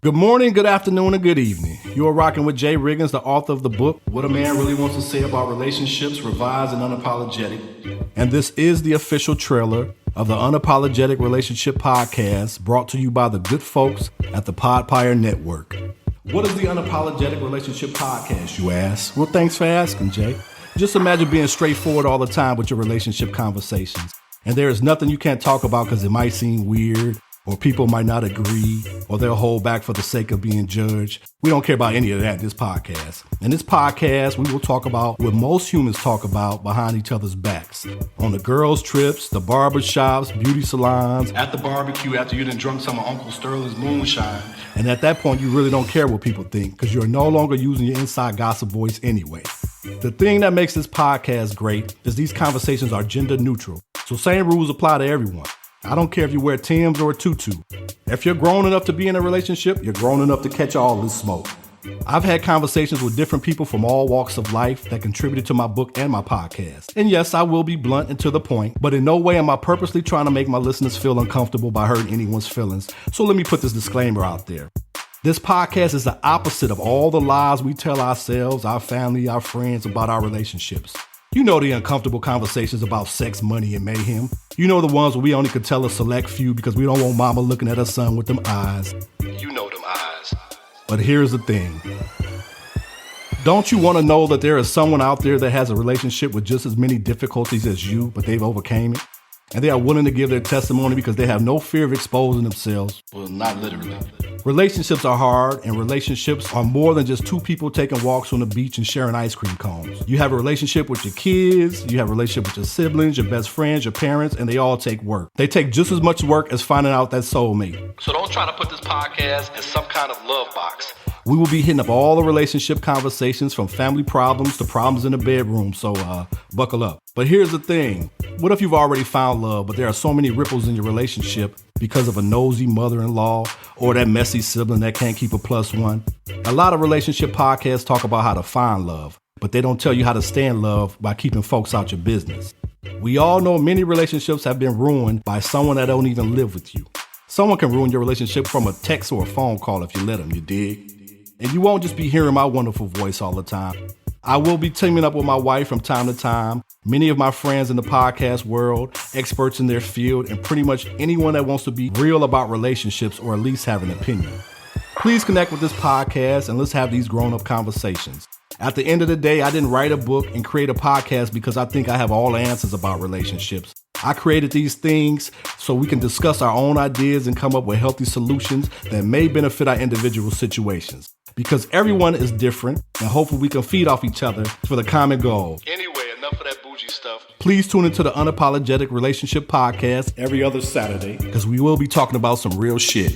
Good morning, good afternoon, and good evening. You are rocking with Jay Riggins, the author of the book, What a Man Really Wants to Say About Relationships, Revised and Unapologetic. And this is the official trailer of the Unapologetic Relationship Podcast, brought to you by the good folks at the Podpire Network. What is the Unapologetic Relationship Podcast, you ask? Well, thanks for asking, Jay. Just imagine being straightforward all the time with your relationship conversations. And there is nothing you can't talk about because it might seem weird, or people might not agree, or they'll hold back for the sake of being judged. We don't care about any of that in this podcast. In this podcast, we will talk about what most humans talk about behind each other's backs. On the girls' trips, the barber shops, beauty salons, at the barbecue after you done drunk some of Uncle Sterling's moonshine. And at that point, you really don't care what people think because you're no longer using your inside gossip voice anyway. The thing that makes this podcast great is these conversations are gender neutral. So same rules apply to everyone. I don't care if you wear Timbs or a tutu. If you're grown enough to be in a relationship, you're grown enough to catch all this smoke. I've had conversations with different people from all walks of life that contributed to my book and my podcast. And yes, I will be blunt and to the point, but in no way am I purposely trying to make my listeners feel uncomfortable by hurting anyone's feelings. So let me put this disclaimer out there. This podcast is the opposite of all the lies we tell ourselves, our family, our friends about our relationships. You know the uncomfortable conversations about sex, money, and mayhem. You know the ones where we only could tell a select few because we don't want mama looking at her son with them eyes. You know them eyes. But here's the thing. Don't you want to know that there is someone out there that has a relationship with just as many difficulties as you, but they've overcame it? And they are willing to give their testimony because they have no fear of exposing themselves. Well, not literally. Relationships are hard, and relationships are more than just two people taking walks on the beach and sharing ice cream cones. You have a relationship with your kids, you have a relationship with your siblings, your best friends, your parents, and they all take work. They take just as much work as finding out that soulmate. So don't try to put this podcast in some kind of love box. We will be hitting up all the relationship conversations from family problems to problems in the bedroom, so buckle up. But here's the thing. What if you've already found love, but there are so many ripples in your relationship because of a nosy mother-in-law or that messy sibling that can't keep a +1? A lot of relationship podcasts talk about how to find love, but they don't tell you how to stay in love by keeping folks out your business. We all know many relationships have been ruined by someone that don't even live with you. Someone can ruin your relationship from a text or a phone call if you let them, you dig? And you won't just be hearing my wonderful voice all the time. I will be teaming up with my wife from time to time, many of my friends in the podcast world, experts in their field, and pretty much anyone that wants to be real about relationships or at least have an opinion. Please connect with this podcast and let's have these grown-up conversations. At the end of the day, I didn't write a book and create a podcast because I think I have all the answers about relationships. I created these things so we can discuss our own ideas and come up with healthy solutions that may benefit our individual situations. Because everyone is different, and hopefully we can feed off each other for the common goal. Anyway, enough of that bougie stuff. Please tune into the Unapologetic Relationship Podcast every other Saturday, because we will be talking about some real shit.